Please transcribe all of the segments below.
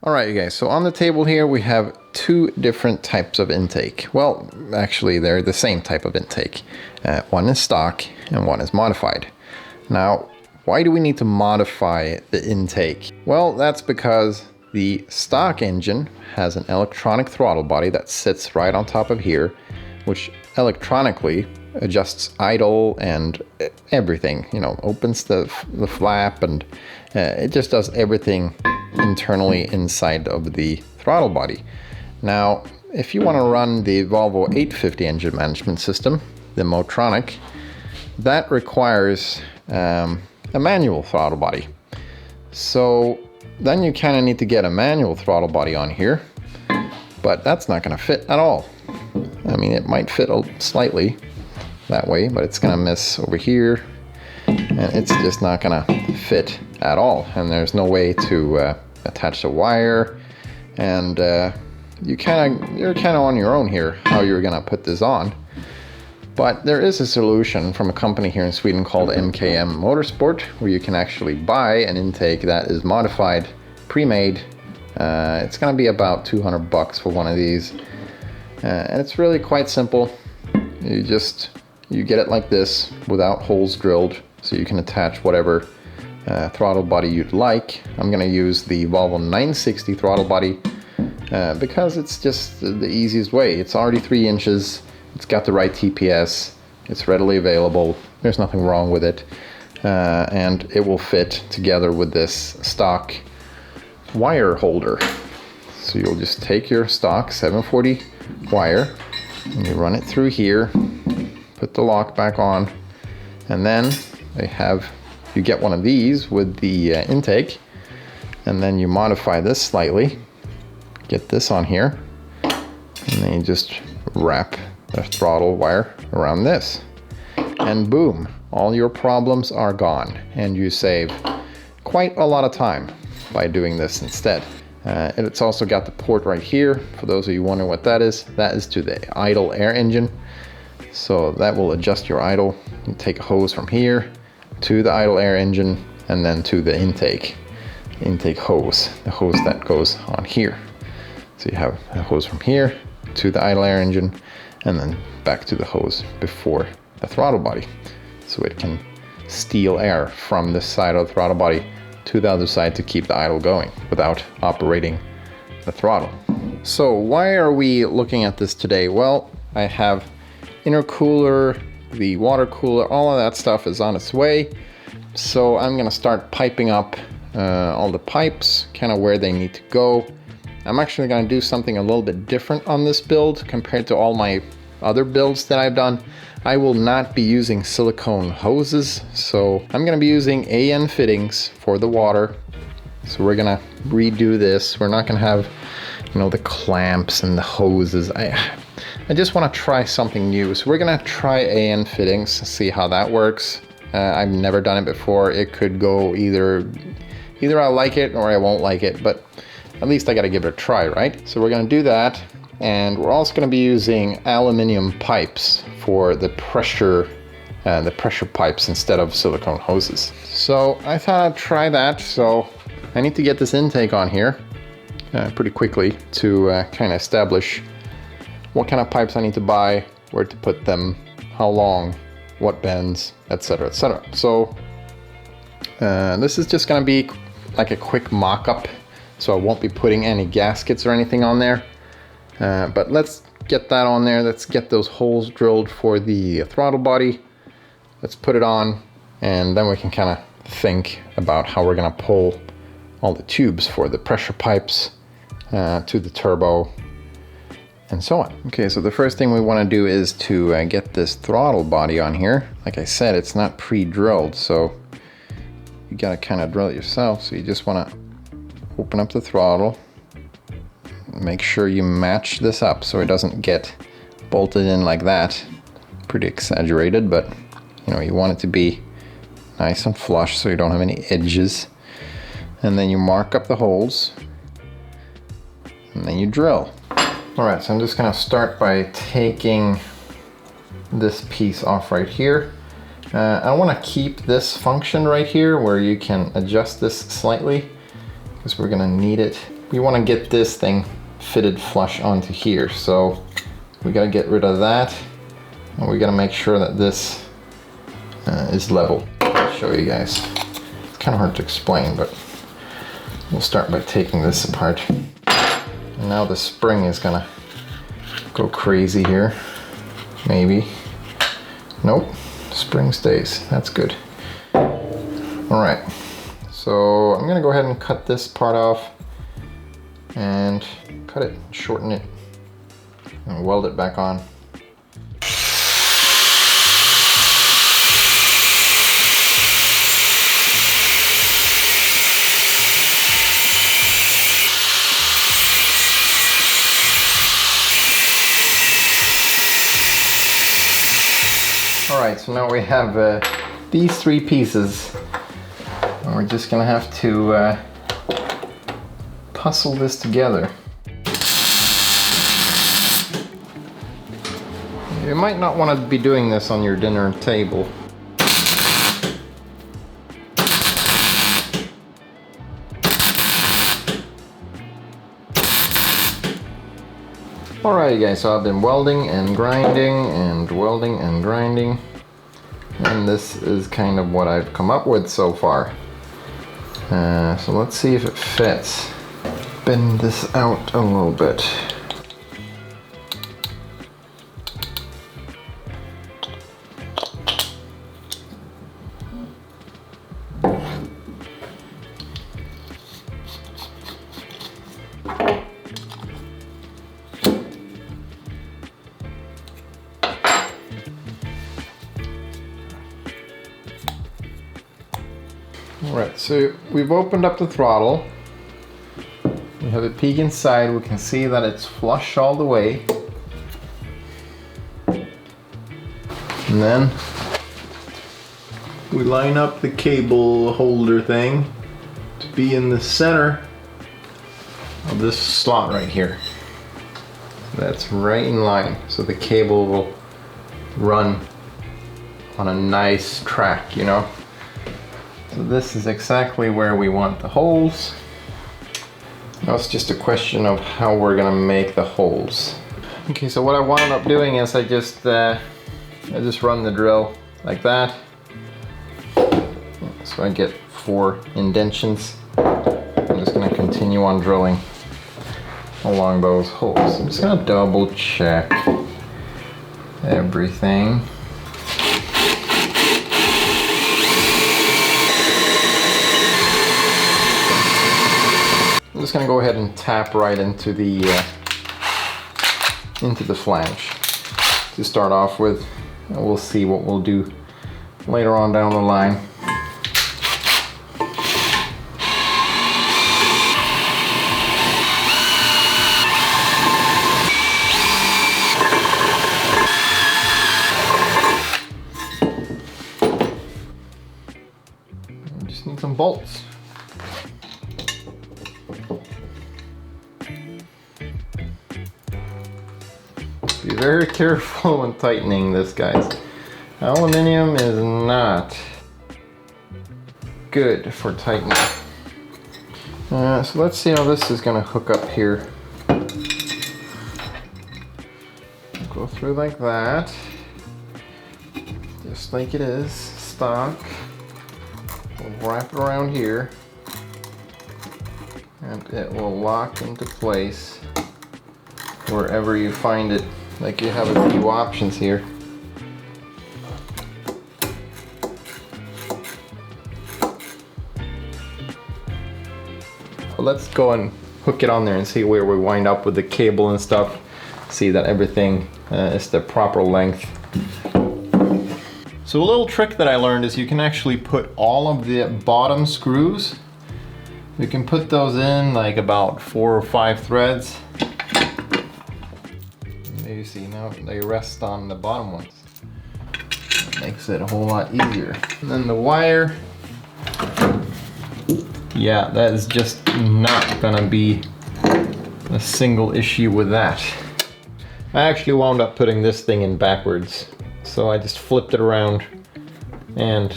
All right, you guys, so on the table here we have two different types of intake. Well, actually they're the same type of intake. One is stock and one is modified. Now, why do we need to modify the intake? Well, that's because the stock engine has an electronic throttle body that sits right on top of here, which electronically adjusts idle and everything, you know, opens the flap, and it just does everything internally inside of the throttle body. Now, if you want to run the Volvo 850 engine management system, the Motronic, that requires a manual throttle body. So then you kind of need to get a manual throttle body on here, but that's not going to fit at all. I mean, it might fit slightly that way, but it's going to miss over here, and it's just not going to fit at all. And there's no way to attach the wire, and you're kind of on your own here how you're going to put this on. But there is a solution from a company here in Sweden called MKM Motorsport, where you can actually buy an intake that is modified, pre-made. It's going to be about 200 bucks for one of these, and it's really quite simple. You get it like this without holes drilled, so you can attach whatever throttle body you'd like. I'm going to use the Volvo 960 throttle body because it's just the easiest way. It's already 3 inches, it's got the right TPS, it's readily available, there's nothing wrong with it, and it will fit together with this stock wire holder. So you'll just take your stock 740 wire and you run it through here, put the lock back on, and then you get one of these with the intake, and then you modify this slightly, get this on here, and then you just wrap the throttle wire around this, and boom, all your problems are gone, and you save quite a lot of time by doing this instead. And it's also got the port right here. For those of you wondering what that is to the idle air engine. So that will adjust your idle. You take a hose from here to the idle air engine, and then to the intake hose, the hose that goes on here. So you have a hose from here to the idle air engine, and then back to the hose before the throttle body. So it can steal air from this side of the throttle body to the other side to keep the idle going without operating the throttle. So why are we looking at this today? Well, I have intercooler, the water cooler, all of that stuff is on its way. So I'm gonna start piping up all the pipes, kind of where they need to go. I'm actually gonna do something a little bit different on this build compared to all my other builds that I've done. I will not be using silicone hoses, so I'm gonna be using AN fittings for the water. So we're gonna redo this. We're not gonna have, you know, the clamps and the hoses. I just wanna try something new. So we're gonna try AN fittings, see how that works. I've never done it before. It could go either I like it or I won't like it, but at least I gotta give it a try, right? So we're gonna do that. And we're also going to be using aluminum pipes for the pressure pipes instead of silicone hoses. So I thought I'd try that. So I need to get this intake on here pretty quickly to kind of establish what kind of pipes I need to buy, where to put them, how long, what bends, etc., etc. So this is just going to be like a quick mock-up, so I won't be putting any gaskets or anything on there. But let's get that on there. Let's get those holes drilled for the throttle body. Let's put it on, and then we can kind of think about how we're going to pull all the tubes for the pressure pipes to the turbo and so on. Okay, so the first thing we want to do is to get this throttle body on here. Like I said, it's not pre-drilled, so you got to kind of drill it yourself. So you just want to open up the throttle. Make sure you match this up so it doesn't get bolted in like that. Pretty exaggerated, but you know, you want it to be nice and flush so you don't have any edges. And then you mark up the holes, and then you drill. All right, so I'm just gonna start by taking this piece off right here. I wanna keep this function right here where you can adjust this slightly, because we're gonna need it we want to get this thing fitted flush onto here. So we got to get rid of that, and we got to make sure that this is level. I'll show you guys. It's kind of hard to explain, but we'll start by taking this apart. And now the spring is gonna go crazy here. Maybe. Nope, spring stays. That's good. All right, so I'm gonna go ahead and cut this part off and cut it, shorten it, and weld it back on. All right, so now we have these three pieces. And we're just gonna have to puzzle this together. You might not want to be doing this on your dinner table. Alright guys, so I've been welding and grinding and welding and grinding, and this is kind of what I've come up with so far. So let's see if it fits. Bend this out a little bit. Alright, so we've opened up the throttle. We have a peek inside. We can see that it's flush all the way. And then we line up the cable holder thing to be in the center of this slot right here. That's right in line, so the cable will run on a nice track, you know. So this is exactly where we want the holes. Now it's just a question of how we're gonna make the holes. Okay, so what I wound up doing is I just run the drill like that. So I get 4 indentions. I'm just gonna continue on drilling along those holes. I'm just gonna double check everything. I'm just gonna go ahead and tap right into the flange to start off with. And we'll see what we'll do later on down the line. We just need some bolts. Be very careful when tightening this, guys. Aluminium is not good for tightening. So let's see how this is going to hook up here. Go through like that, just like it is, stock. We'll wrap it around here, and it will lock into place wherever you find it. Like, you have a few options here. Let's go and hook it on there and see where we wind up with the cable and stuff. See that everything is the proper length. So a little trick that I learned is you can actually put all of the bottom screws. You can put those in like about 4 or 5 threads. You see now they rest on the bottom ones. That makes it a whole lot easier. And then the wire, yeah, that is just not gonna be a single issue with that. I actually wound up putting this thing in backwards, so I just flipped it around, and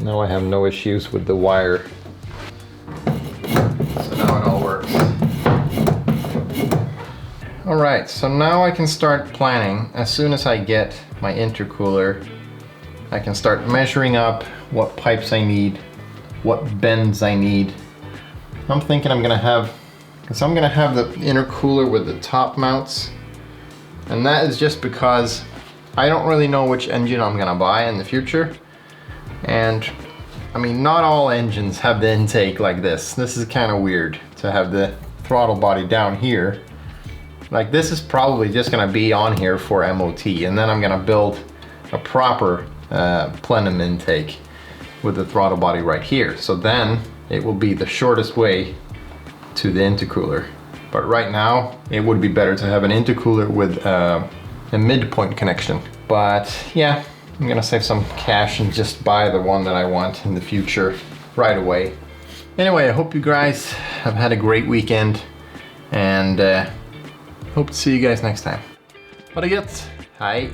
now I have no issues with the wire. So now it all works. All right, so now I can start planning. As soon as I get my intercooler, I can start measuring up what pipes I need, what bends I need. I'm thinking I'm gonna have the intercooler with the top mounts. And that is just because I don't really know which engine I'm gonna buy in the future. And I mean, not all engines have the intake like this. This is kind of weird to have the throttle body down here. Like, this is probably just gonna be on here for MOT, and then I'm gonna build a proper plenum intake with the throttle body right here. So then it will be the shortest way to the intercooler. But right now it would be better to have an intercooler with a midpoint connection. But yeah, I'm gonna save some cash and just buy the one that I want in the future right away. Anyway, I hope you guys have had a great weekend, and hope to see you guys next time. Ha det gött, hej!